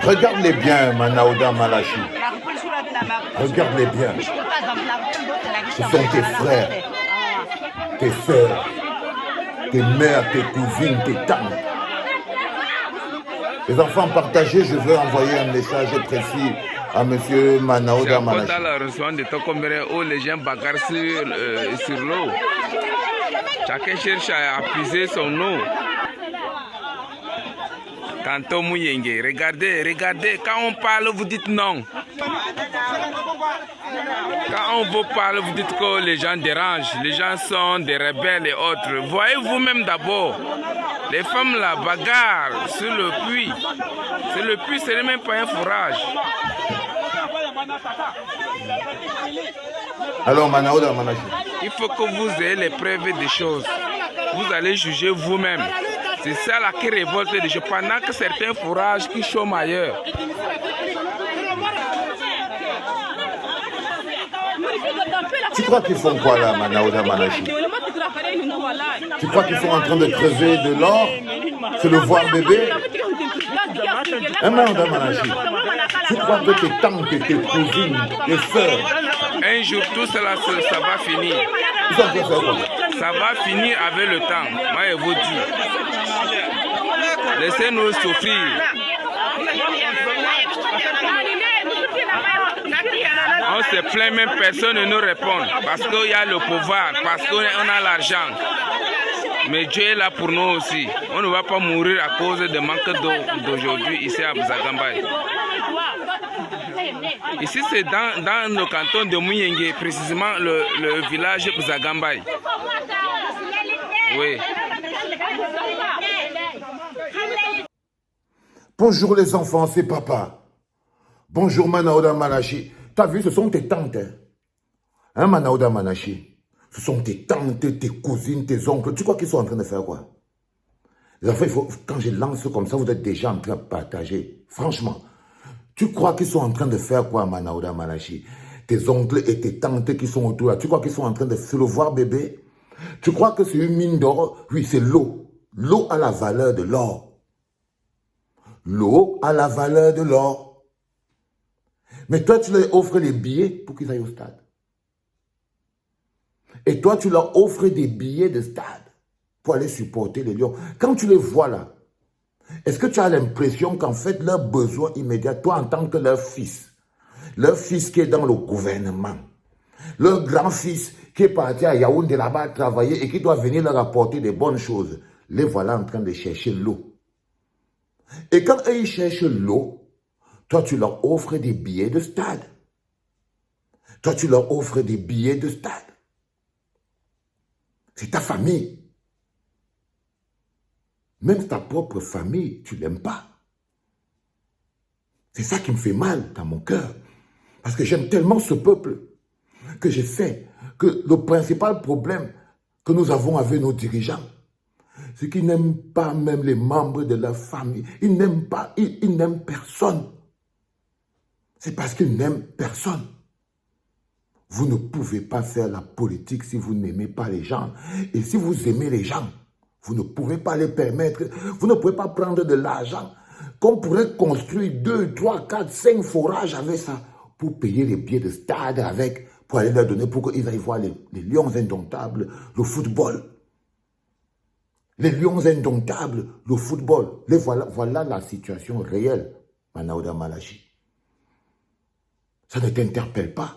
Regarde-les bien, Manaouda Malachi. Regarde-les bien. Ce sont tes frères, tes sœurs, tes mères, tes cousines, tes tantes. Les enfants partagés, je veux envoyer un message précis à monsieur Manaouda Malachi. C'est la restaurant de Tokombere où les gens bagarrent sur l'eau. Chacun cherche à appuyer son eau. Kanto Mouyenge, regardez, regardez, quand on parle, vous dites non. Quand on vous parle, vous dites que les gens dérangent, les gens sont des rebelles et autres. Voyez vous-même d'abord, les femmes là bagarrent sur le puits. C'est le puits, ce n'est même pas un fourrage. Alors Manaouda Malachi, il faut que vous ayez les preuves des choses. Vous allez juger vous-même. C'est ça là qui révolte les gens. Pendant que certains fourrages qui chôment ailleurs. tu crois qu'ils font quoi là, Manaouda Malachi? Tu crois qu'ils sont en train de creuser de l'or? C'est le voir bébé? Manaouda Malachi, tu crois que tes tantes, tes cousines, tes sœurs, un jour tout cela, ça va finir. ils sont en train de faire quoi? Ça va finir avec le temps. Moi, je vous dis. Laissez-nous souffrir. On se plaint, même personne ne nous répond. Parce qu'il y a le pouvoir, parce qu'on a l'argent. Mais Dieu est là pour nous aussi. On ne va pas mourir à cause de manque d'eau d'aujourd'hui ici à Bzagambay. Ici, c'est dans le canton de Mouyenge, précisément le village Bzagambay. Oui. Bonjour les enfants, c'est papa. Bonjour Manaouda Malachi. T'as vu, ce sont tes tantes. Hein, Manaouda Malachi? Ce sont tes tantes, tes cousines, tes oncles. Tu crois qu'ils sont en train de faire quoi? Les enfants, quand je lance comme ça, vous êtes déjà en train de partager. Franchement, tu crois qu'ils sont en train de faire quoi, Manaouda Malachi? Tes oncles et tes tantes qui sont autour là, tu crois qu'ils sont en train de se le voir bébé? Tu crois que c'est une mine d'or? Oui, c'est l'eau. L'eau a la valeur de l'or. L'eau a la valeur de l'or. Mais toi, tu leur offres les billets pour qu'ils aillent au stade. Et toi, tu leur offres des billets de stade pour aller supporter les Lions. Quand tu les vois là, est-ce que tu as l'impression qu'en fait, leur besoin immédiat, toi en tant que leur fils qui est dans le gouvernement, leur grand-fils qui est parti à Yaoundé là-bas travailler et qui doit venir leur apporter des bonnes choses, les voilà en train de chercher l'eau. Et quand eux, ils cherchent l'eau, toi, tu leur offres des billets de stade. Toi, tu leur offres des billets de stade. C'est ta famille. Même ta propre famille, tu ne l'aimes pas. C'est ça qui me fait mal dans mon cœur. Parce que j'aime tellement ce peuple que j'ai fait que le principal problème que nous avons avec nos dirigeants, c'est qu'ils n'aiment pas même les membres de leur famille. Ils n'aiment pas, ils n'aiment personne. C'est parce qu'ils n'aiment personne. Vous ne pouvez pas faire la politique si vous n'aimez pas les gens. Et si vous aimez les gens, vous ne pouvez pas les permettre. Vous ne pouvez pas prendre de l'argent qu'on pourrait construire 2, 3, 4, 5 forages avec ça pour payer les billets de stade avec, pour aller leur donner pour qu'ils aillent voir les Lions indomptables, le football. Les Lions indomptables, le football. Voilà la situation réelle, Manaouda Malachi. Ça ne t'interpelle pas.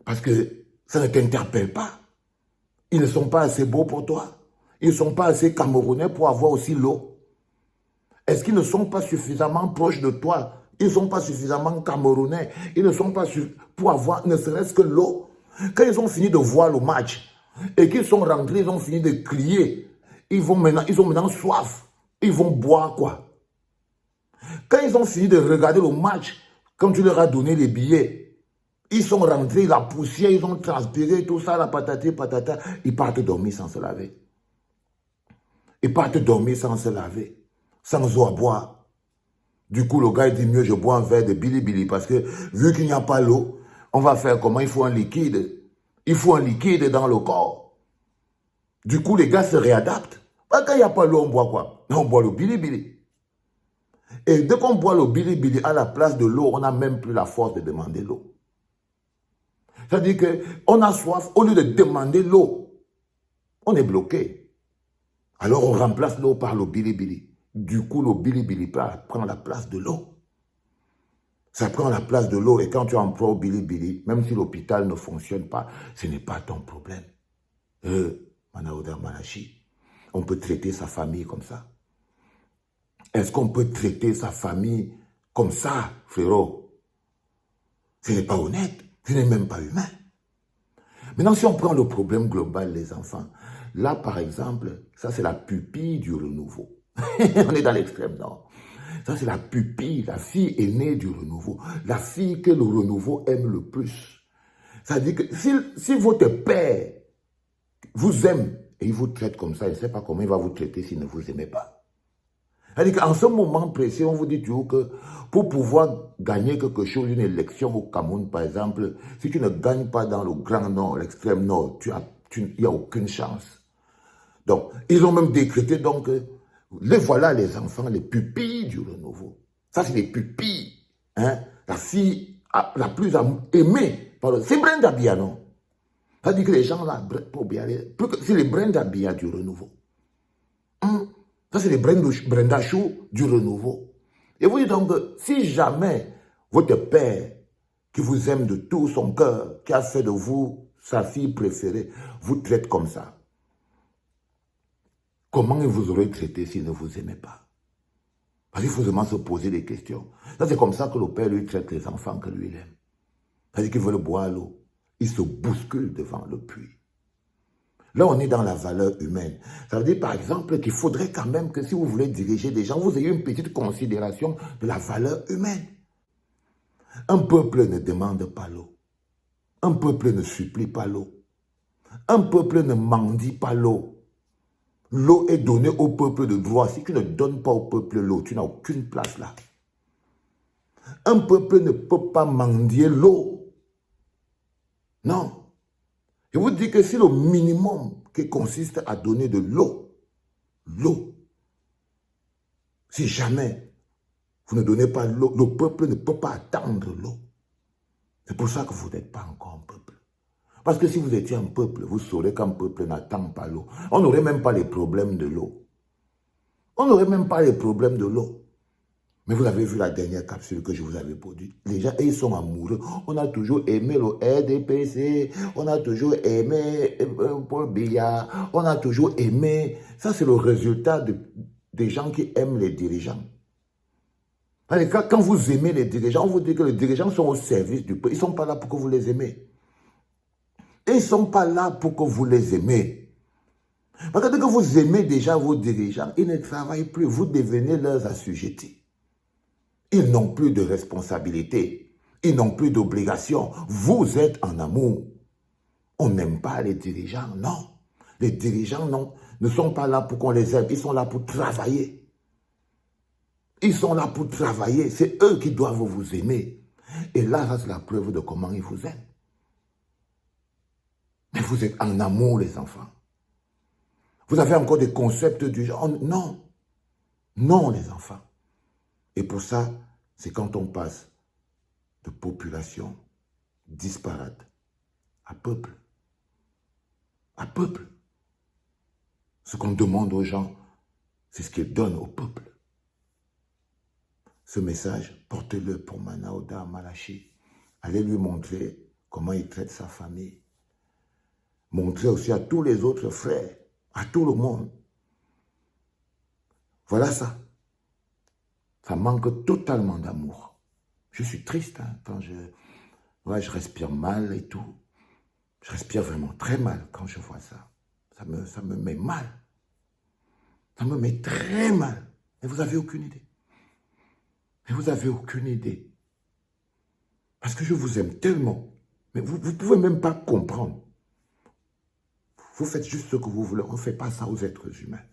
Parce que ça ne t'interpelle pas. Ils ne sont pas assez beaux pour toi. Ils ne sont pas assez camerounais pour avoir aussi l'eau. Est-ce qu'ils ne sont pas suffisamment proches de toi? Ils ne sont pas suffisamment camerounais. Ils ne sont pas pour avoir ne serait-ce que l'eau. Quand ils ont fini de voir le match et qu'ils sont rentrés, ils ont fini de crier. Ils ont maintenant soif. Ils vont boire quoi? Quand ils ont fini de regarder le match, quand tu leur as donné les billets, ils sont rentrés, la poussière, ils ont transpiré, tout ça, la patati patata. Ils partent dormir sans se laver. Ils partent dormir sans se laver, sans eau à boire. Du coup, le gars il dit mieux, je bois un verre de bilibili parce que vu qu'il n'y a pas l'eau, on va faire comment? Il faut un liquide. Il faut un liquide dans le corps. Du coup, les gars se réadaptent Quand il n'y a pas l'eau, on boit quoi? On boit le bilibili. Et dès qu'on boit le bilibili à la place de l'eau, on n'a même plus la force de demander l'eau. C'est-à-dire qu'on a soif, au lieu de demander l'eau, on est bloqué. Alors on remplace l'eau par le bilibili. Du coup, le bilibili prend la place de l'eau. Ça prend la place de l'eau et quand tu emploies au bilibili, même si l'hôpital ne fonctionne pas, ce n'est pas ton problème. Manaouda Malachi, on peut traiter sa famille comme ça. Est-ce qu'on peut traiter sa famille comme ça, frérot? Ce n'est pas honnête, ce n'est même pas humain. Maintenant, si on prend le problème global, les enfants, là, par exemple, ça c'est la pupille du renouveau. On est dans l'extrême nord. Ça c'est la pupille, la fille aînée du renouveau. La fille que le renouveau aime le plus. Ça veut dire que si votre père vous aime et il vous traite comme ça, il ne sait pas comment il va vous traiter s'il ne vous aimait pas. C'est-à-dire qu'en ce moment précis, on vous dit toujours que pour pouvoir gagner quelque chose, une élection au Cameroun, par exemple, si tu ne gagnes pas dans le Grand Nord, l'extrême Nord, il n'y a aucune chance. Donc, ils ont même décrété, donc, les voilà les enfants, les pupilles du renouveau. Ça, c'est les pupilles. Hein? La fille la plus aimée. C'est Brenda Bia, non? Ça dit que les gens là, c'est les Brenda Bia du renouveau. Ça, c'est les Brenda Chou du renouveau. Et vous dites donc, si jamais votre père, qui vous aime de tout son cœur, qui a fait de vous sa fille préférée, vous traite comme ça, comment il vous aurait traité s'il ne vous aimait pas? Parce qu'il faut vraiment se poser des questions. Ça, c'est comme ça que le père lui traite les enfants que lui il aime. C'est-à-dire qu'il veut boire l'eau. Il se bouscule devant le puits. Là, on est dans la valeur humaine. Ça veut dire, par exemple, qu'il faudrait quand même que si vous voulez diriger des gens, vous ayez une petite considération de la valeur humaine. Un peuple ne demande pas l'eau. Un peuple ne supplie pas l'eau. Un peuple ne mendie pas l'eau. L'eau est donnée au peuple de droit. Si tu ne donnes pas au peuple l'eau, tu n'as aucune place là. Un peuple ne peut pas mendier l'eau. Non. Je vous dis que c'est le minimum qui consiste à donner de l'eau. L'eau. Si jamais vous ne donnez pas l'eau, le peuple ne peut pas attendre l'eau. C'est pour ça que vous n'êtes pas encore un peuple. Parce que si vous étiez un peuple, vous saurez qu'un peuple n'attend pas l'eau. On n'aurait même pas les problèmes de l'eau. On n'aurait même pas les problèmes de l'eau. Mais vous avez vu la dernière capsule que je vous avais produite. Les gens, ils sont amoureux. On a toujours aimé le RDPC. On a toujours aimé Paul Biya. On a toujours aimé. Ça, c'est le résultat des gens qui aiment les dirigeants. Quand vous aimez les dirigeants, on vous dit que les dirigeants sont au service du peuple. Ils ne sont pas là pour que vous les aimez. Ils ne sont pas là pour que vous les aimez. Parce que dès que vous aimez déjà vos dirigeants, ils ne travaillent plus. Vous devenez leurs assujettis. Ils n'ont plus de responsabilité. Ils n'ont plus d'obligation. Vous êtes en amour. On n'aime pas les dirigeants, non. Les dirigeants ne sont pas là pour qu'on les aime. Ils sont là pour travailler. Ils sont là pour travailler. C'est eux qui doivent vous aimer. Et là, ça c'est la preuve de comment ils vous aiment. Mais vous êtes en amour, les enfants. Vous avez encore des concepts du genre. Non. Non, les enfants. Et pour ça, c'est quand on passe de population disparate à peuple. À peuple. Ce qu'on demande aux gens, c'est ce qu'ils donnent au peuple. Ce message, portez-le pour Manaouda Malachi. Allez lui montrer comment il traite sa famille. Montrez aussi à tous les autres frères, à tout le monde. Voilà ça. Ça manque totalement d'amour. Je suis triste quand je respire mal et tout. Je respire vraiment très mal quand je vois ça. Ça me met mal. Ça me met très mal. Et vous n'avez aucune idée. Et vous n'avez aucune idée. Parce que je vous aime tellement. Mais vous ne pouvez même pas comprendre. Vous faites juste ce que vous voulez. On ne fait pas ça aux êtres humains.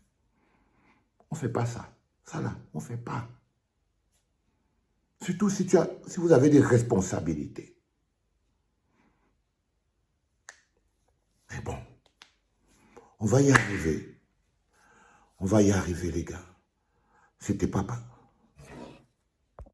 On ne fait pas ça. Ça là, on ne fait pas. Surtout si vous avez des responsabilités. Mais bon, on va y arriver. On va y arriver, les gars. C'était papa.